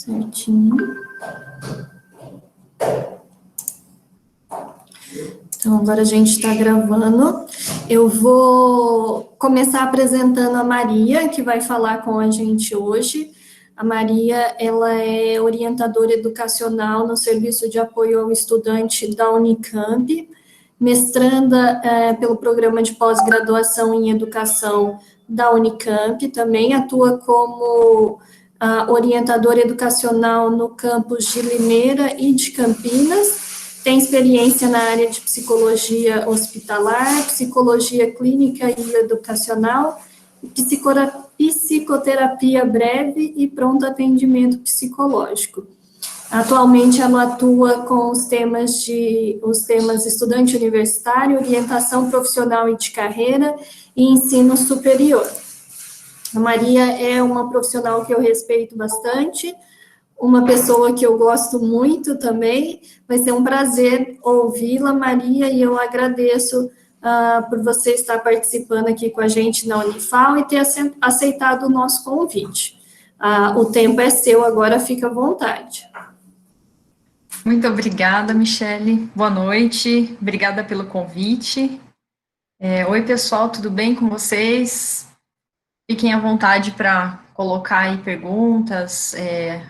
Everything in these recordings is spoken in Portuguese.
Certinho. Então, agora a gente está gravando. Eu vou começar apresentando a Maria, que vai falar com a gente hoje. A Maria, ela é orientadora educacional no Serviço de Apoio ao Estudante da Unicamp, mestranda pelo Programa de Pós-Graduação em Educação da Unicamp, também atua como orientadora educacional no campus de Limeira e de Campinas, tem experiência na área de psicologia hospitalar, psicologia clínica e educacional, psicoterapia breve e pronto atendimento psicológico. Atualmente, ela atua com os temas estudante universitário, orientação profissional e de carreira e ensino superior. A Maria é uma profissional que eu respeito bastante, uma pessoa que eu gosto muito também. Vai ser um prazer ouvi-la, Maria, e eu agradeço por você estar participando aqui com a gente na Unifal e ter aceitado o nosso convite. O tempo é seu, agora fica à vontade. Muito obrigada, Michele. Boa noite, obrigada pelo convite. Oi, pessoal, tudo bem com vocês? Fiquem à vontade para colocar aí perguntas.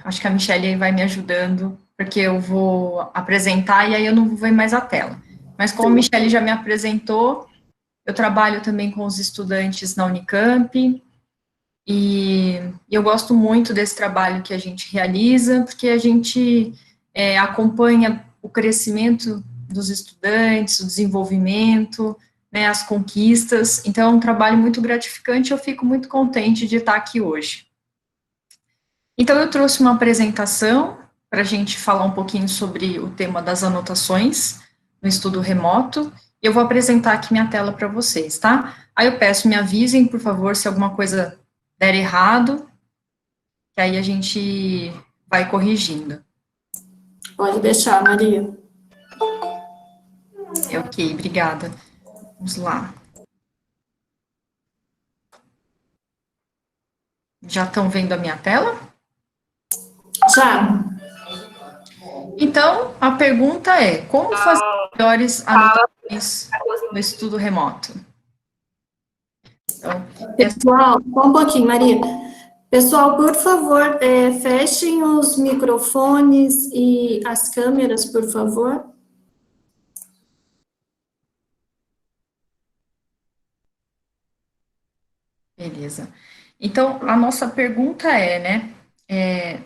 Acho que a Michele vai me ajudando, porque eu vou apresentar e aí eu não vou ver mais a tela. Mas como a Michele já me apresentou, eu trabalho também com os estudantes na Unicamp, e eu gosto muito desse trabalho que a gente realiza, porque a gente acompanha o crescimento dos estudantes, o desenvolvimento, né, as conquistas. Então, é um trabalho muito gratificante, eu fico muito contente de estar aqui hoje. Então, eu trouxe uma apresentação para a gente falar um pouquinho sobre o tema das anotações no estudo remoto. Eu vou apresentar aqui minha tela para vocês, tá? Aí eu peço, me avisem, por favor, se alguma coisa der errado, que aí a gente vai corrigindo. Pode deixar, Maria. Ok, obrigada. Vamos lá. Já estão vendo a minha tela? Já. Então, a pergunta é, como fazer melhores anotações no estudo remoto? Então, Pessoal, só um pouquinho, Maria. Pessoal, por favor, fechem os microfones e as câmeras, por favor. beleza. Então, a nossa pergunta é, né,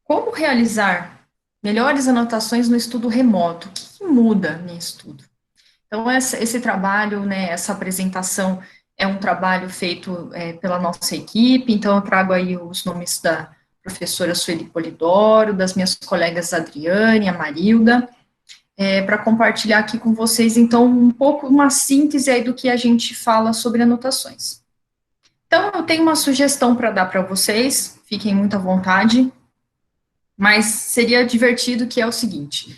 como realizar melhores anotações no estudo remoto? O que muda nisso tudo? Então, esse trabalho, né, essa apresentação é um trabalho feito pela nossa equipe, então eu trago aí os nomes da professora Sueli Polidoro, das minhas colegas Adriane, a Marilda, para compartilhar aqui com vocês, então, um pouco, uma síntese aí do que a gente fala sobre anotações. Então, eu tenho uma sugestão para dar para vocês, fiquem muito à vontade, mas seria divertido que é o seguinte,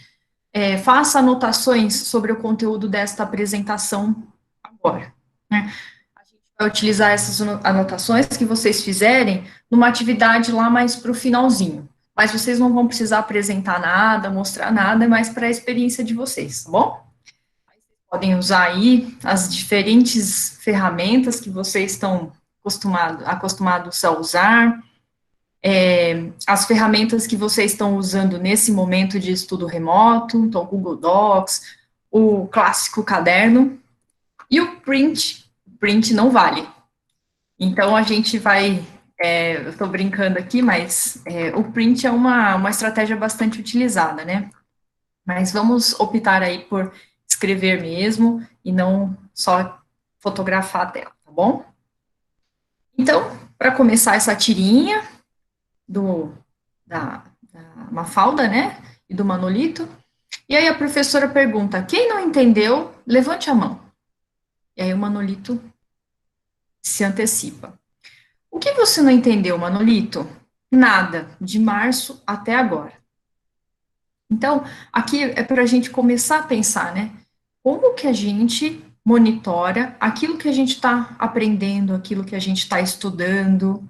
faça anotações sobre o conteúdo desta apresentação agora, né? A gente vai utilizar essas anotações que vocês fizerem numa atividade lá mais para o finalzinho, mas vocês não vão precisar apresentar nada, mostrar nada, é mais para a experiência de vocês, tá bom? Podem usar aí as diferentes ferramentas que vocês estão acostumados a usar, as ferramentas que vocês estão usando nesse momento de estudo remoto, então, o Google Docs, o clássico caderno, e o print não vale. Então, a gente vai, eu estou brincando aqui, mas o print é uma estratégia bastante utilizada, né? Mas vamos optar aí por escrever mesmo, e não só fotografar a tela, tá bom? Então, para começar essa tirinha da Mafalda, né, e do Manolito, e aí a professora pergunta, quem não entendeu, levante a mão. E aí o Manolito se antecipa. O que você não entendeu, Manolito? Nada, de março até agora. Então, aqui é para a gente começar a pensar, né, como que a gente monitora aquilo que a gente está aprendendo, aquilo que a gente está estudando,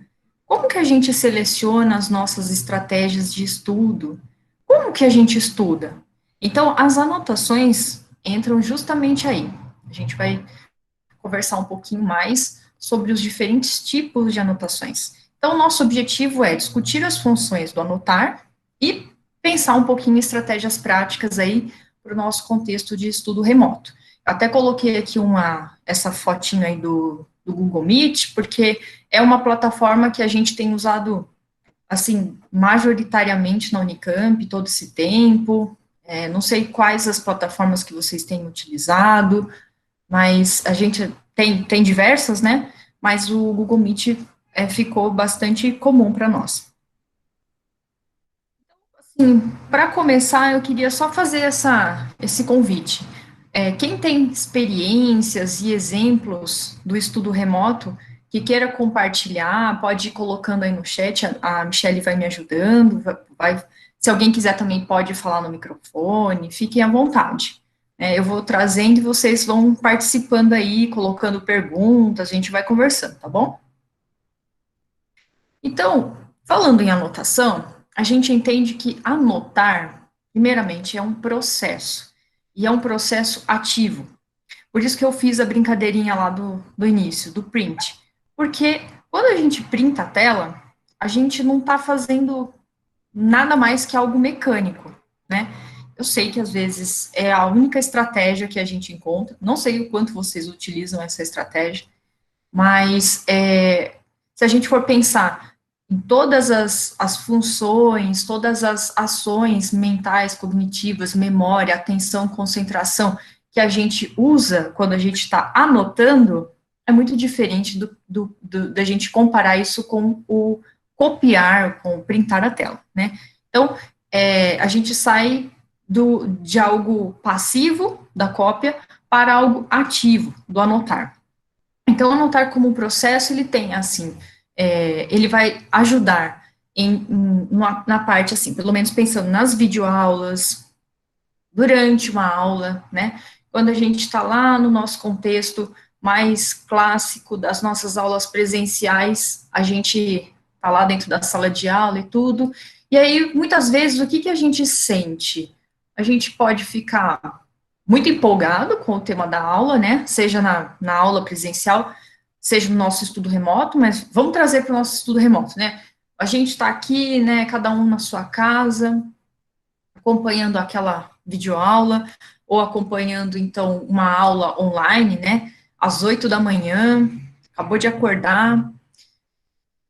como que a gente seleciona as nossas estratégias de estudo? Como que a gente estuda? Então, as anotações entram justamente aí. A gente vai conversar um pouquinho mais sobre os diferentes tipos de anotações. Então, nosso objetivo é discutir as funções do anotar e pensar um pouquinho em estratégias práticas aí para o nosso contexto de estudo remoto. Eu até coloquei aqui essa fotinho aí do Google Meet, porque é uma plataforma que a gente tem usado, assim, majoritariamente na Unicamp todo esse tempo. Não sei quais as plataformas que vocês têm utilizado, mas a gente tem diversas, né? Mas o Google Meet ficou bastante comum para nós. Assim, para começar, eu queria só fazer esse convite. Quem tem experiências e exemplos do estudo remoto que queira compartilhar, pode ir colocando aí no chat, a Michelle vai me ajudando, se alguém quiser também pode falar no microfone, fiquem à vontade. Eu vou trazendo e vocês vão participando aí, colocando perguntas, a gente vai conversando, tá bom? Então, falando em anotação, a gente entende que anotar, primeiramente, é um processo, e é um processo ativo. Por isso que eu fiz a brincadeirinha lá do início, do print. Porque quando a gente printa a tela, a gente não está fazendo nada mais que algo mecânico, né? Eu sei que às vezes é a única estratégia que a gente encontra, não sei o quanto vocês utilizam essa estratégia, mas se a gente for pensar em todas as funções, todas as ações mentais, cognitivas, memória, atenção, concentração, que a gente usa quando a gente está anotando, é muito diferente da gente comparar isso com o copiar, com o printar a tela, né? Então, a gente sai de algo passivo, da cópia, para algo ativo, do anotar. Então, anotar como processo, ele tem, assim, ele vai ajudar na parte, assim, pelo menos pensando nas videoaulas, durante uma aula, né? Quando a gente está lá no nosso contexto mais clássico das nossas aulas presenciais, a gente está lá dentro da sala de aula e tudo, e aí, muitas vezes, o que que a gente sente? A gente pode ficar muito empolgado com o tema da aula, né? Seja na aula presencial, seja no nosso estudo remoto, mas vamos trazer para o nosso estudo remoto, né? A gente está aqui, né? Cada um na sua casa, acompanhando aquela videoaula, ou acompanhando, então, uma aula online, né? Às 8 da manhã, acabou de acordar.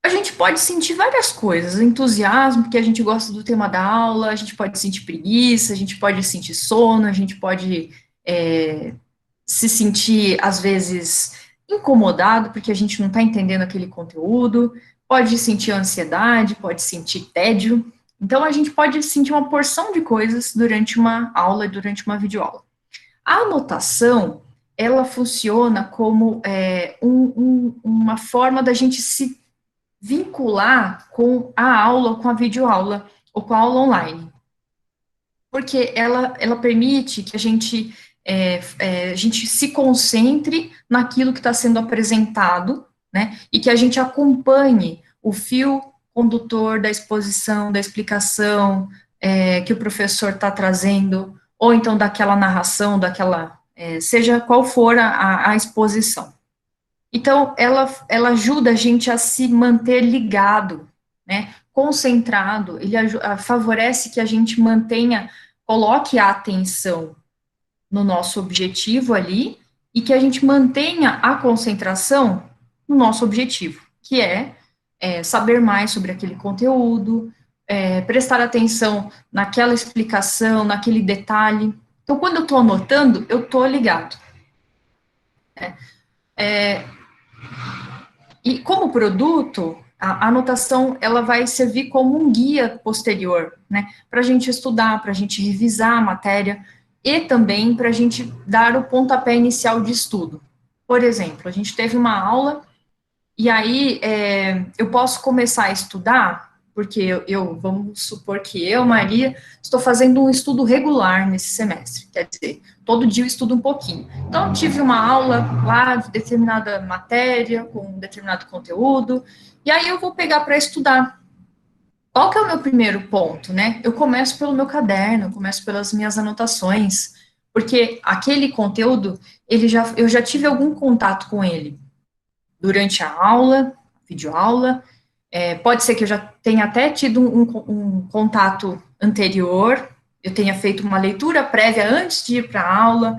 A gente pode sentir várias coisas, entusiasmo, porque a gente gosta do tema da aula, a gente pode sentir preguiça, a gente pode sentir sono, a gente pode se sentir, às vezes, incomodado, porque a gente não está entendendo aquele conteúdo, pode sentir ansiedade, pode sentir tédio. Então, a gente pode sentir uma porção de coisas durante uma aula, durante uma videoaula. A anotação, ela funciona como uma forma da gente se vincular com a aula, com a videoaula, ou com a aula online. Porque ela permite que a gente se concentre naquilo que está sendo apresentado, né, e que a gente acompanhe o fio condutor da exposição, da explicação que o professor está trazendo, ou então daquela narração, seja qual for a exposição. Então, ela ajuda a gente a se manter ligado, né, concentrado, favorece que a gente coloque a atenção no nosso objetivo ali, e que a gente mantenha a concentração no nosso objetivo, que saber mais sobre aquele conteúdo, prestar atenção naquela explicação, naquele detalhe. Então, quando eu estou anotando, eu estou ligado. E como produto, a anotação ela vai servir como um guia posterior, né, para a gente estudar, para a gente revisar a matéria e também para a gente dar o pontapé inicial de estudo. Por exemplo, a gente teve uma aula e aí eu posso começar a estudar porque vamos supor que eu, Maria, estou fazendo um estudo regular nesse semestre, quer dizer, todo dia eu estudo um pouquinho. Então, eu tive uma aula lá de determinada matéria, com um determinado conteúdo, e aí eu vou pegar para estudar. Qual que é o meu primeiro ponto, né? Eu começo pelo meu caderno, eu começo pelas minhas anotações, porque aquele conteúdo, eu já tive algum contato com ele durante a aula, videoaula, pode ser que eu já tenha até tido um contato anterior, eu tenha feito uma leitura prévia antes de ir para a aula,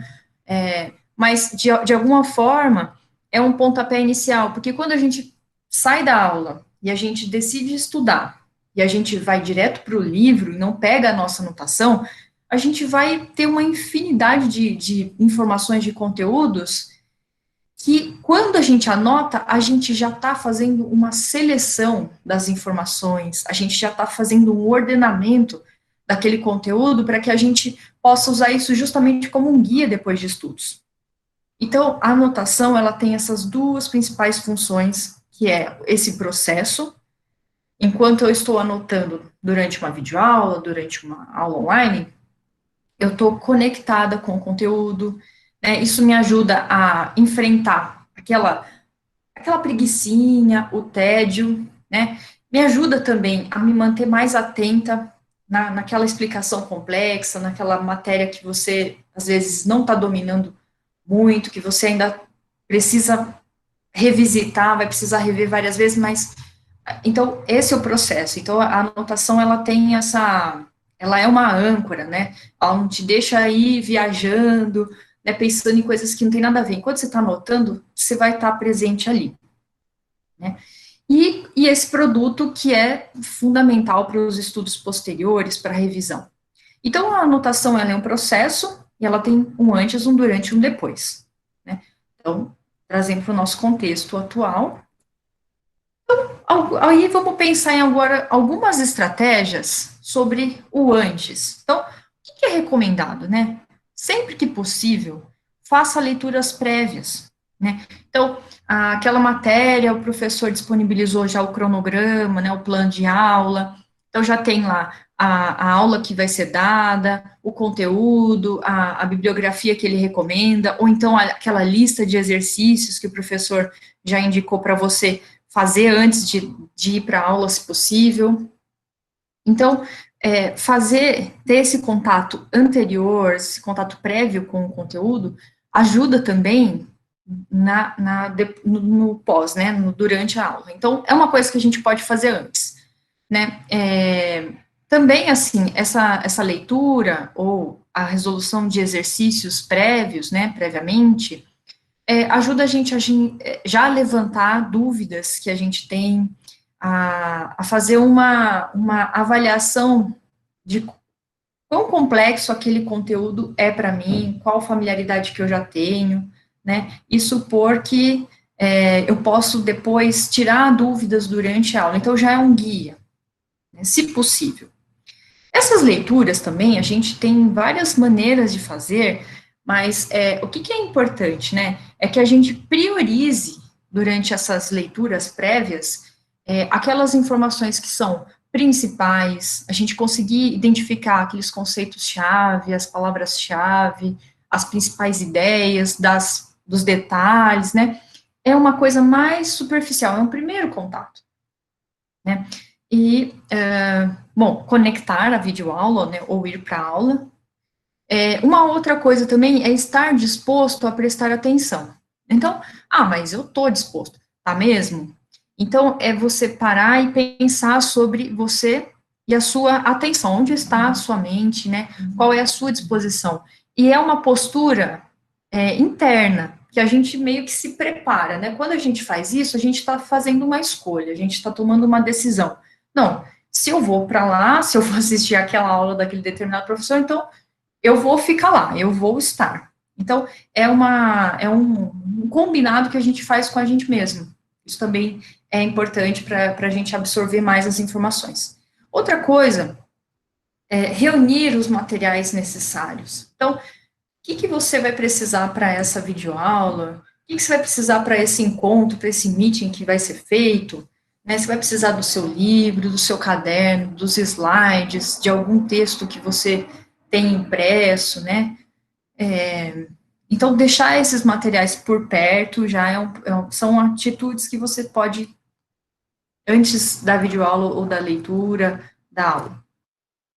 mas de alguma forma é um pontapé inicial, porque quando a gente sai da aula e a gente decide estudar, e a gente vai direto para o livro e não pega a nossa anotação, a gente vai ter uma infinidade de informações, de conteúdos, que quando a gente anota, a gente já está fazendo uma seleção das informações, a gente já está fazendo um ordenamento daquele conteúdo para que a gente possa usar isso justamente como um guia depois de estudos. Então, a anotação, ela tem essas duas principais funções, que é esse processo, enquanto eu estou anotando durante uma videoaula, durante uma aula online, eu estou conectada com o conteúdo, né, isso me ajuda a enfrentar aquela preguicinha, o tédio, né, me ajuda também a me manter mais atenta naquela explicação complexa, naquela matéria que você, às vezes, não está dominando muito, que você ainda precisa revisitar, vai precisar rever várias vezes, mas então esse é o processo. Então a anotação ela tem ela é uma âncora, né? Ela não te deixa aí viajando, né, pensando em coisas que não tem nada a ver. Enquanto você está anotando, você vai estar presente ali, né? E esse produto que é fundamental para os estudos posteriores, para a revisão. Então, a anotação ela é um processo e ela tem um antes, um durante e um depois, né? Então, trazendo para o nosso contexto atual, aí vamos pensar em agora algumas estratégias sobre o antes. Então, o que é recomendado, né? Sempre que possível, faça leituras prévias, né? Então, aquela matéria, o professor disponibilizou já o cronograma, né, o plano de aula, então já tem lá a aula que vai ser dada, o conteúdo, a bibliografia que ele recomenda, ou então aquela lista de exercícios que o professor já indicou para você fazer antes de ir para a aula, se possível. Então, ter esse contato anterior, esse contato prévio com o conteúdo, ajuda também no pós, né, durante a aula. Então, é uma coisa que a gente pode fazer antes, né. Também, assim, essa leitura ou a resolução de exercícios prévios, né, previamente, ajuda a gente já a levantar dúvidas que a gente tem, a fazer uma avaliação de quão complexo aquele conteúdo é para mim, qual familiaridade que eu já tenho, né, e supor que eu posso depois tirar dúvidas durante a aula, então já é um guia, né, se possível. Essas leituras também, a gente tem várias maneiras de fazer, mas o que é importante, né, é que a gente priorize, durante essas leituras prévias, aquelas informações que são principais, a gente conseguir identificar aqueles conceitos-chave, as palavras-chave, as principais ideias, dos detalhes, né, é uma coisa mais superficial, é um primeiro contato, né, e, bom, conectar a videoaula, né, ou ir para a aula. Uma outra coisa também é estar disposto a prestar atenção. Então, mas eu estou disposto, tá mesmo? Então, é você parar e pensar sobre você e a sua atenção, onde está a sua mente, né, qual é a sua disposição. E é uma postura interna, que a gente meio que se prepara, né, quando a gente faz isso, a gente está fazendo uma escolha, a gente está tomando uma decisão. Não, se eu vou para lá, se eu vou assistir aquela aula daquele determinado professor, então eu vou ficar lá, eu vou estar. Então, é um combinado que a gente faz com a gente mesmo. Isso também é importante para a gente absorver mais as informações. Outra coisa é reunir os materiais necessários. Então, o que você vai precisar para essa videoaula? O que você vai precisar para esse encontro, para esse meeting que vai ser feito? né? Você vai precisar do seu livro, do seu caderno, dos slides, de algum texto que você tem impresso, né? Então, deixar esses materiais por perto já são atitudes que você pode, antes da videoaula ou da leitura, da aula.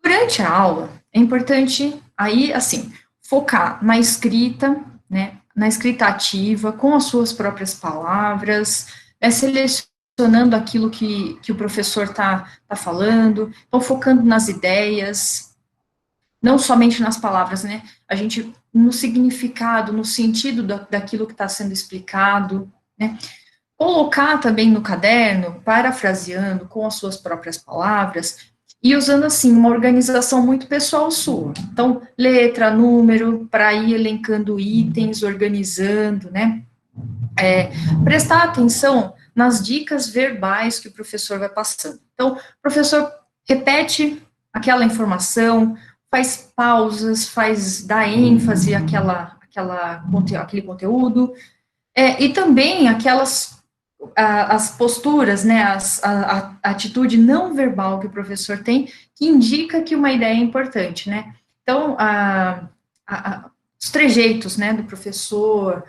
Durante a aula, é importante, aí, assim, focar na escrita, né, na escrita ativa, com as suas próprias palavras, selecionando aquilo que o professor tá falando, então focando nas ideias, não somente nas palavras, né, a gente, no significado, no sentido daquilo que está sendo explicado, né, colocar também no caderno, parafraseando com as suas próprias palavras, e usando, assim, uma organização muito pessoal sua. Então, letra, número, para ir elencando itens, organizando, né? Prestar atenção nas dicas verbais que o professor vai passando. Então, o professor repete aquela informação, faz pausas, dá ênfase àquele conteúdo, e também as posturas, né, a atitude não verbal que o professor tem, que indica que uma ideia é importante, né? Então, os trejeitos, né, do professor,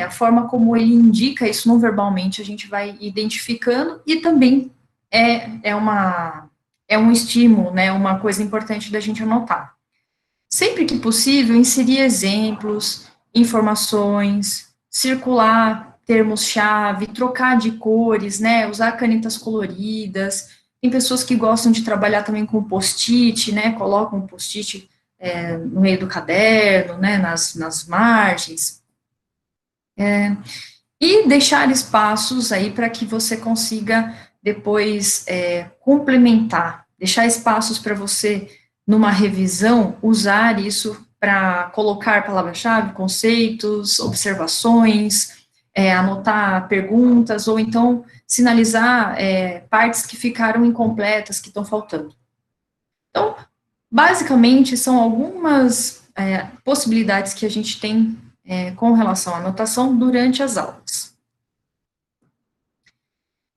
a forma como ele indica isso não verbalmente, a gente vai identificando, e também é um estímulo, né, uma coisa importante da gente anotar. Sempre que possível, inserir exemplos, informações, circular termos-chave, trocar de cores, né, usar canetas coloridas. Tem pessoas que gostam de trabalhar também com post-it, né, colocam um post-it no meio do caderno, né, nas margens. E deixar espaços aí para que você consiga depois complementar, deixar espaços para você, numa revisão, usar isso para colocar palavra-chave, conceitos, observações, anotar perguntas, ou então sinalizar partes que ficaram incompletas, que estão faltando. Então, basicamente, são algumas possibilidades que a gente tem com relação à anotação durante as aulas.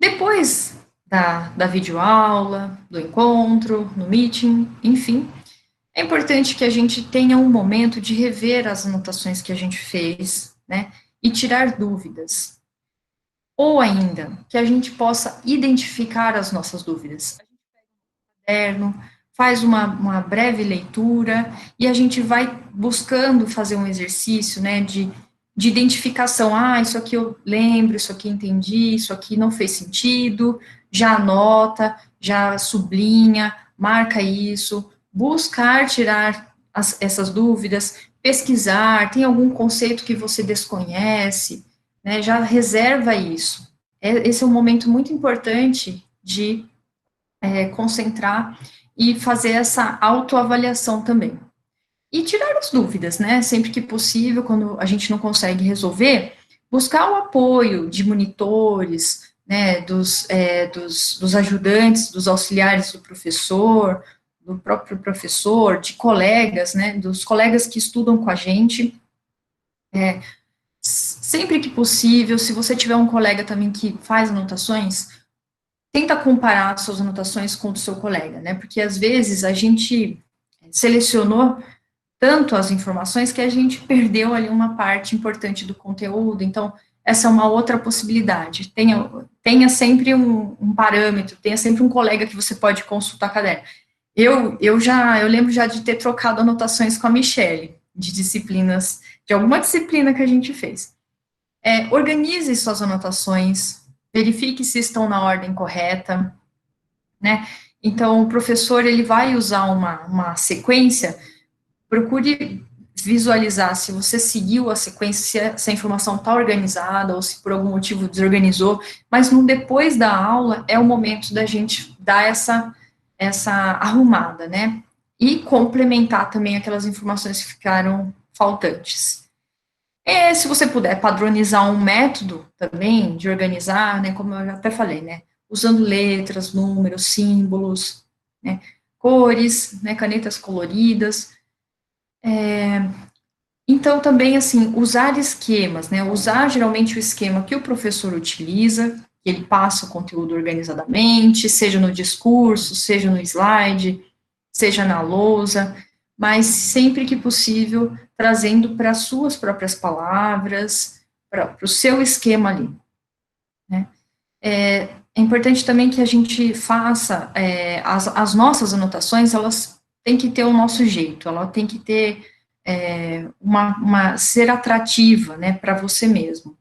Depois da videoaula, do encontro, no meeting, enfim, é importante que a gente tenha um momento de rever as anotações que a gente fez, né, e tirar dúvidas. Ou ainda, que a gente possa identificar as nossas dúvidas. Faz uma breve leitura e a gente vai buscando fazer um exercício, né, de identificação. Ah, isso aqui eu lembro, isso aqui entendi, isso aqui não fez sentido, já anota, já sublinha, marca isso, buscar tirar essas dúvidas, pesquisar, tem algum conceito que você desconhece, né, já reserva isso. Esse é um momento muito importante de concentrar e fazer essa autoavaliação também. E tirar as dúvidas, né? Sempre que possível, quando a gente não consegue resolver, buscar o apoio de monitores, né, dos ajudantes, dos auxiliares do professor, do próprio professor, de colegas, né, dos colegas que estudam com a gente. Sempre que possível, se você tiver um colega também que faz anotações, tenta comparar suas anotações com o do seu colega, né? Porque às vezes a gente selecionou tanto as informações que a gente perdeu ali uma parte importante do conteúdo. Então, essa é uma outra possibilidade. Tenha sempre um parâmetro, tenha sempre um colega que você pode consultar caderno. Eu lembro já de ter trocado anotações com a Michelle, de alguma disciplina que a gente fez. Organize suas anotações, verifique se estão na ordem correta, né? Então, o professor, ele vai usar uma sequência, procure visualizar se você seguiu a sequência, se a informação está organizada, ou se por algum motivo desorganizou, mas no depois da aula é o momento da gente dar essa arrumada, né? E complementar também aquelas informações que ficaram faltantes. Se você puder padronizar um método também de organizar, né, como eu já até falei, né, usando letras, números, símbolos, né, cores, né, canetas coloridas. Então, também, assim, usar esquemas, né, usar geralmente o esquema que o professor utiliza, que ele passa o conteúdo organizadamente, seja no discurso, seja no slide, seja na lousa, mas sempre que possível, trazendo para as suas próprias palavras, para o seu esquema ali, né? É importante também que a gente faça, as nossas anotações, elas têm que ter o nosso jeito, ela tem que ter ser atrativa, né, para você mesmo.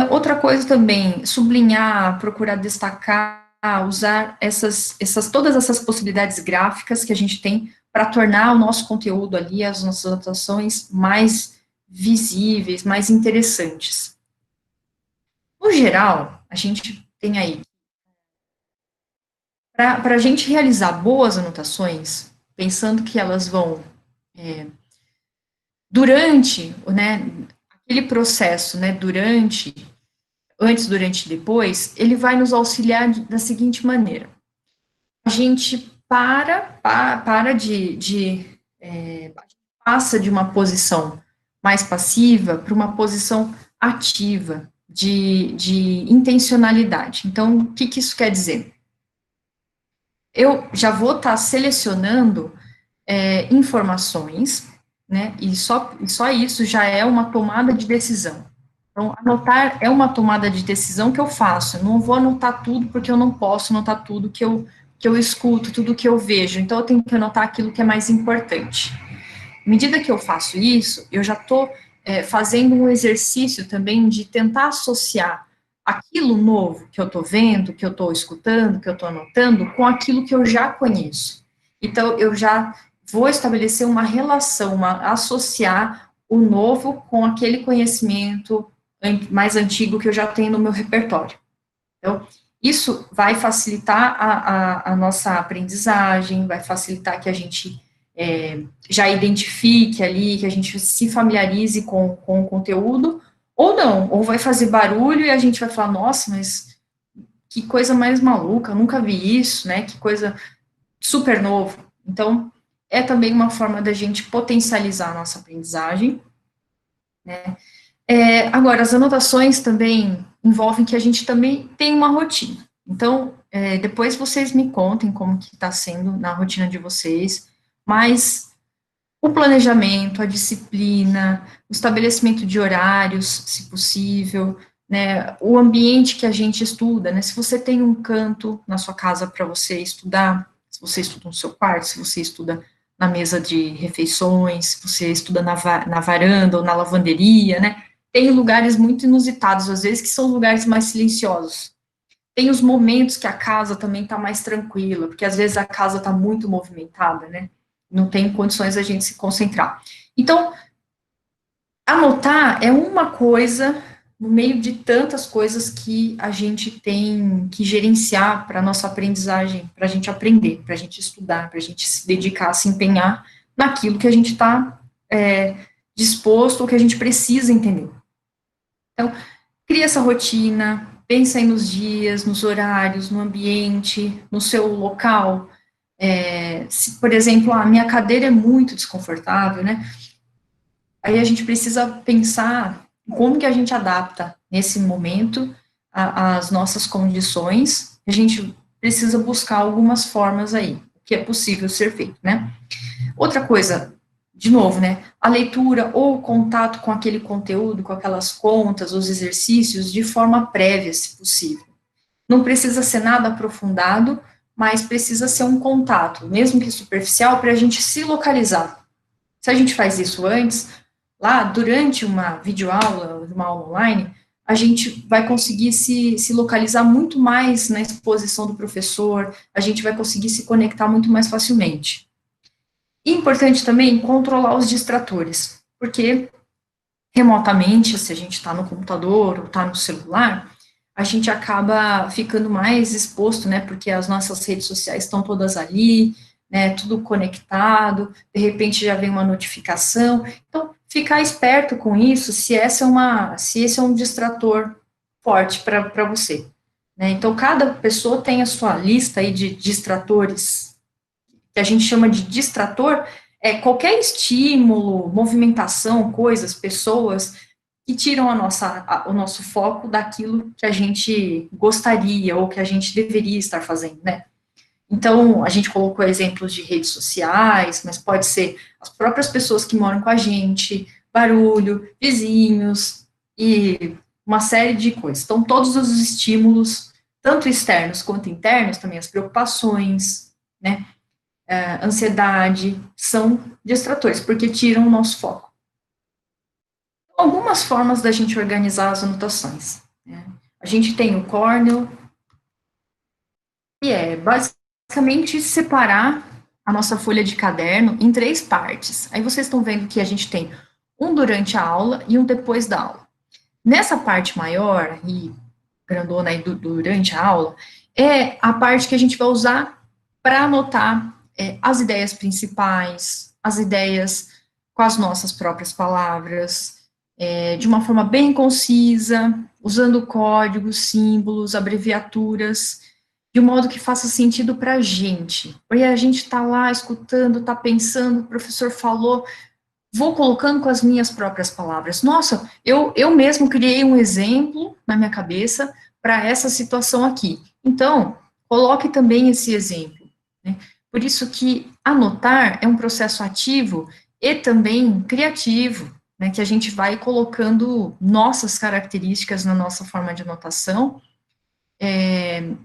Outra coisa também, sublinhar, procurar destacar, usar todas essas possibilidades gráficas que a gente tem para tornar o nosso conteúdo ali, as nossas anotações mais visíveis, mais interessantes. No geral, a gente tem aí, para a gente realizar boas anotações, pensando que elas vão, durante, né, aquele processo, né, antes, durante e depois, ele vai nos auxiliar da seguinte maneira. A gente passa de uma posição mais passiva para uma posição ativa, de intencionalidade. Então, o que isso quer dizer? Eu já vou estar selecionando informações, né, e só isso já é uma tomada de decisão. Então, anotar é uma tomada de decisão que eu faço, eu não vou anotar tudo porque eu não posso anotar tudo que eu escuto, tudo que eu vejo, então eu tenho que anotar aquilo que é mais importante. À medida que eu faço isso, eu já estou fazendo um exercício também de tentar associar aquilo novo que eu estou vendo, que eu estou escutando, que eu estou anotando, com aquilo que eu já conheço. Então, eu já vou estabelecer uma relação, associar o novo com aquele conhecimento mais antigo que eu já tenho no meu repertório. Então, isso vai facilitar a nossa aprendizagem, vai facilitar que a gente já identifique ali, que a gente se familiarize com o conteúdo, ou não, ou vai fazer barulho e a gente vai falar, nossa, mas que coisa mais maluca, eu nunca vi isso, né, que coisa super novo. Então, é também uma forma da gente potencializar a nossa aprendizagem, né. Agora, as anotações também envolvem que a gente também tem uma rotina. Então, depois vocês me contem como que está sendo na rotina de vocês, mas o planejamento, a disciplina, o estabelecimento de horários, se possível, né, o ambiente que a gente estuda, né, se você tem um canto na sua casa para você estudar, se você estuda no seu quarto, se você estuda na mesa de refeições, se você estuda na varanda ou na lavanderia, né, tem lugares muito inusitados, às vezes, que são lugares mais silenciosos. Tem os momentos que a casa também está mais tranquila, porque às vezes a casa está muito movimentada, né, não tem condições da gente se concentrar. Então, anotar é uma coisa no meio de tantas coisas que a gente tem que gerenciar para a nossa aprendizagem, para a gente aprender, para a gente estudar, para a gente se dedicar, se empenhar naquilo que a gente está disposto, ou que a gente precisa entender. Então, cria essa rotina, pensa aí nos dias, nos horários, no ambiente, no seu local. Se, por exemplo, a minha cadeira é muito desconfortável, né? Aí a gente precisa pensar como que a gente adapta nesse momento as nossas condições. A gente precisa buscar algumas formas aí, que é possível ser feito, né? Outra coisa, de novo, né? A leitura ou o contato com aquele conteúdo, com aquelas contas, os exercícios, de forma prévia, se possível. Não precisa ser nada aprofundado, mas precisa ser um contato, mesmo que superficial, para a gente se localizar. Se a gente faz isso antes, lá, durante uma videoaula, uma aula online, a gente vai conseguir se localizar muito mais na exposição do professor, a gente vai conseguir se conectar muito mais facilmente. E importante também controlar os distratores, porque remotamente, se a gente está no computador ou está no celular, a gente acaba ficando mais exposto, né, porque as nossas redes sociais estão todas ali, né, tudo conectado, de repente já vem uma notificação, então ficar esperto com isso, se esse é um distrator forte para você, né, então cada pessoa tem a sua lista aí de distratores, que a gente chama de distrator, qualquer estímulo, movimentação, coisas, pessoas, que tiram o nosso foco daquilo que a gente gostaria ou que a gente deveria estar fazendo, né? Então, a gente colocou exemplos de redes sociais, mas pode ser as próprias pessoas que moram com a gente, barulho, vizinhos e uma série de coisas. Então, todos os estímulos, tanto externos quanto internos, também as preocupações, né, a ansiedade, são distratores, porque tiram o nosso foco. Algumas formas da gente organizar as anotações, né? A gente tem o Cornell, que é basicamente separar a nossa folha de caderno em 3 partes. Aí vocês estão vendo que a gente tem um durante a aula e um depois da aula. Nessa parte maior e grandona aí durante a aula, é a parte que a gente vai usar para anotar as ideias principais, as ideias com as nossas próprias palavras, de uma forma bem concisa, usando códigos, símbolos, abreviaturas, de um modo que faça sentido para a gente. Porque a gente está lá escutando, está pensando, o professor falou, vou colocando com as minhas próprias palavras. Nossa, eu mesmo criei um exemplo na minha cabeça para essa situação aqui. Então, coloque também esse exemplo, né? Por isso que anotar é um processo ativo e também criativo, né? Que a gente vai colocando nossas características na nossa forma de anotação,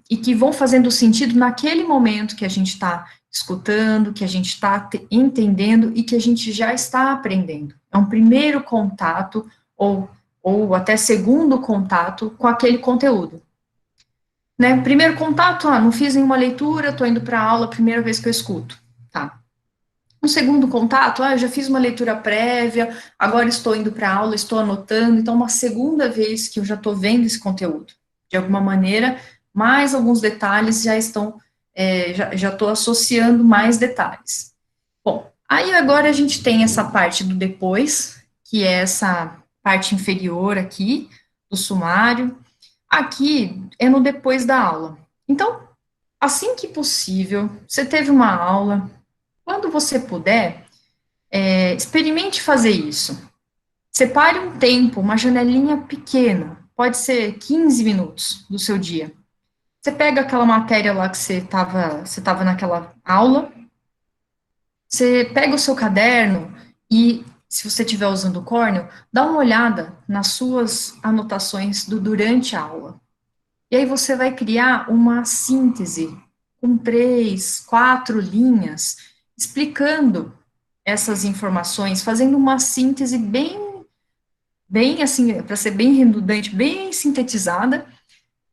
e que vão fazendo sentido naquele momento que a gente está escutando, que a gente está entendendo e que a gente já está aprendendo. É um primeiro contato ou até segundo contato com aquele conteúdo. Né? Primeiro contato, não fiz nenhuma leitura, estou indo para a aula, primeira vez que eu escuto. Tá. Um segundo contato, eu já fiz uma leitura prévia, agora estou indo para a aula, estou anotando, então uma segunda vez que eu já estou vendo esse conteúdo. De alguma maneira, mais alguns detalhes já estão, já estou associando mais detalhes. Bom, aí agora a gente tem essa parte do depois, que é essa parte inferior aqui, do sumário. Aqui é no depois da aula. Então, assim que possível, você teve uma aula, quando você puder, experimente fazer isso. Separe um tempo, uma janelinha pequena, pode ser 15 minutos do seu dia. Você pega aquela matéria lá que você tava naquela aula, você pega o seu caderno e, se você estiver usando o Cornell, dá uma olhada nas suas anotações do durante a aula. E aí você vai criar uma síntese com 3, 4 linhas, explicando essas informações, fazendo uma síntese bem assim, para ser bem redundante, bem sintetizada,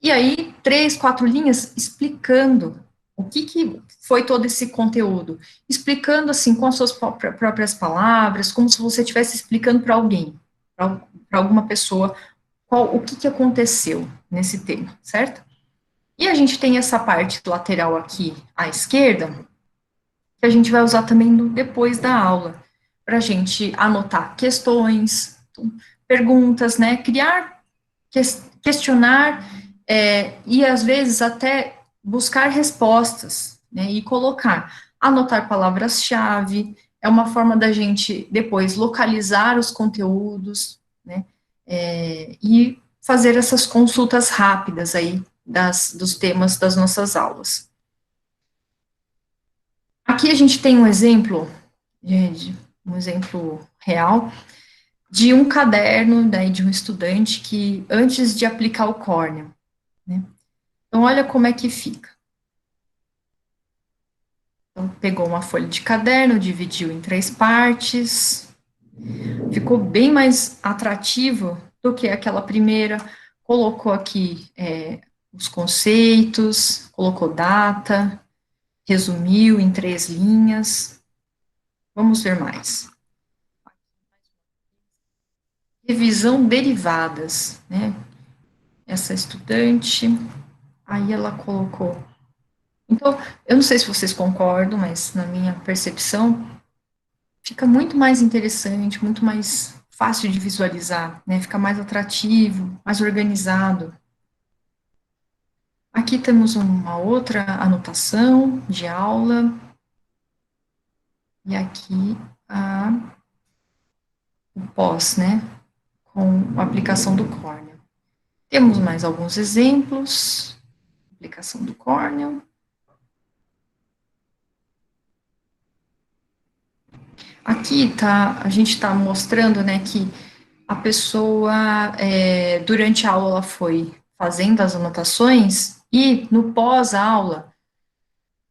e aí 3, 4 linhas explicando o que foi todo esse conteúdo, explicando assim com as suas próprias palavras, como se você estivesse explicando para alguém, para alguma pessoa, o que aconteceu nesse tema, certo? E a gente tem essa parte lateral aqui à esquerda, que a gente vai usar também depois da aula, para a gente anotar questões, perguntas, né? Criar, questionar, e às vezes até buscar respostas, né? E colocar, anotar palavras-chave, é uma forma da gente depois localizar os conteúdos, né? E fazer essas consultas rápidas aí dos temas das nossas aulas. Aqui a gente tem um exemplo, um exemplo real, de um caderno, daí, de um estudante que, antes de aplicar o Cornell, né? Então, olha como é que fica. Então, pegou uma folha de caderno, dividiu em 3 partes, ficou bem mais atrativo do que aquela primeira, colocou aqui os conceitos, colocou data, resumiu em 3 linhas. Vamos ver mais. Revisão derivadas, né? Essa estudante, aí ela colocou. Então, eu não sei se vocês concordam, mas na minha percepção, fica muito mais interessante, muito mais fácil de visualizar, né? Fica mais atrativo, mais organizado. Aqui temos uma outra anotação de aula. E aqui o pós, né? com a aplicação do córneo. Temos mais alguns exemplos. Aplicação do córneo. Aqui a gente está mostrando, né, que a pessoa, durante a aula, ela foi fazendo as anotações e, no pós-aula,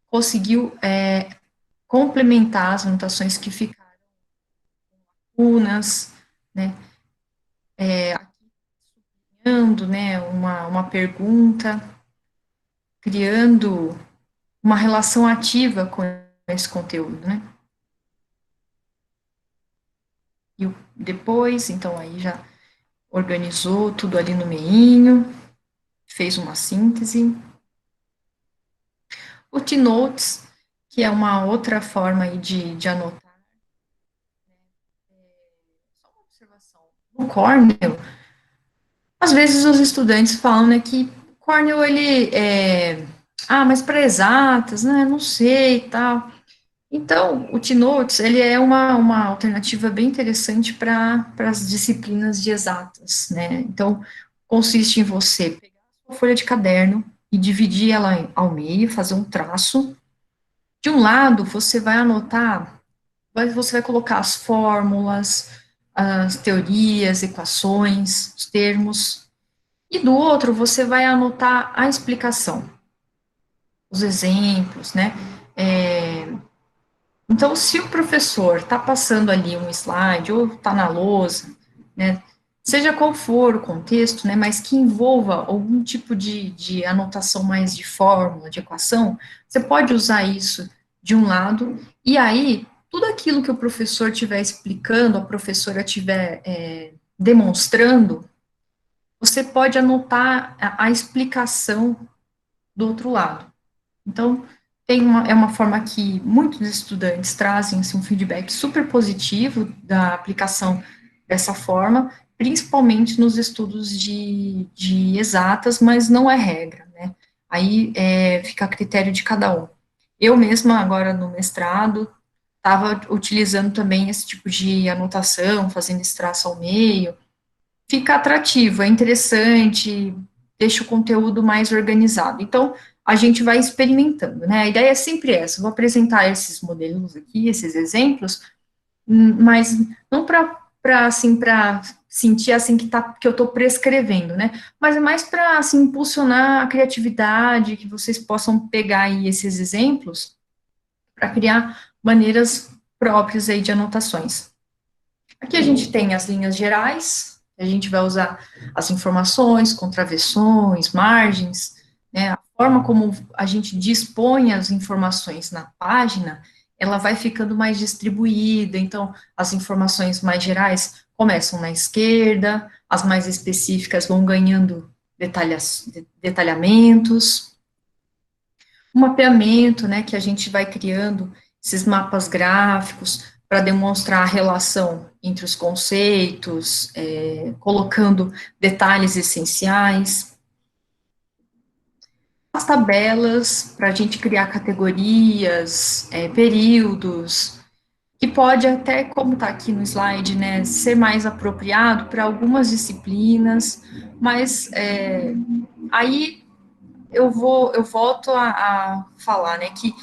conseguiu complementar as anotações que ficaram lacunas, né, criando, né, uma pergunta, criando uma relação ativa com esse conteúdo, né. E depois, então, aí já organizou tudo ali no meinho, fez uma síntese. O T-Notes, que é uma outra forma aí de anotar. Só uma observação. O Cornell, às vezes os estudantes falam, né, que Cornell, ele mas para exatas, né, não sei e tal. Então, o T-Notes, ele é uma alternativa bem interessante para as disciplinas de exatas, né? Então, consiste em você pegar a sua folha de caderno e dividir ela ao meio, fazer um traço. De um lado, você vai anotar, você vai colocar as fórmulas, as teorias, equações, os termos, e do outro, você vai anotar a explicação, os exemplos, né? Então, se o professor está passando ali um slide ou está na lousa, né, seja qual for o contexto, né, mas que envolva algum tipo de anotação mais de fórmula, de equação, você pode usar isso de um lado, e aí, tudo aquilo que o professor estiver explicando, a professora estiver demonstrando, você pode anotar a explicação do outro lado. Então, é uma forma que muitos estudantes trazem assim, um feedback super positivo da aplicação dessa forma, principalmente nos estudos de exatas, mas não é regra, né? Aí fica a critério de cada um. Eu mesma, agora no mestrado, estava utilizando também esse tipo de anotação, fazendo esse traço ao meio. Fica atrativo, é interessante, deixa o conteúdo mais organizado. Então, a gente vai experimentando, né? A ideia é sempre essa, vou apresentar esses modelos aqui, esses exemplos, mas não assim, para sentir assim que eu estou prescrevendo, né? Mas é mais para assim, impulsionar a criatividade, que vocês possam pegar aí esses exemplos para criar maneiras próprias aí de anotações. Aqui a gente tem as linhas gerais, a gente vai usar as informações, contravenções, margens, né, a forma como a gente dispõe as informações na página, ela vai ficando mais distribuída, então as informações mais gerais começam na esquerda, as mais específicas vão ganhando detalhamentos, o mapeamento, né, que a gente vai criando esses mapas gráficos para demonstrar a relação entre os conceitos, colocando detalhes essenciais, as tabelas para a gente criar categorias, períodos, que pode até, como está aqui no slide, né, ser mais apropriado para algumas disciplinas, mas aí eu volto a falar, né, que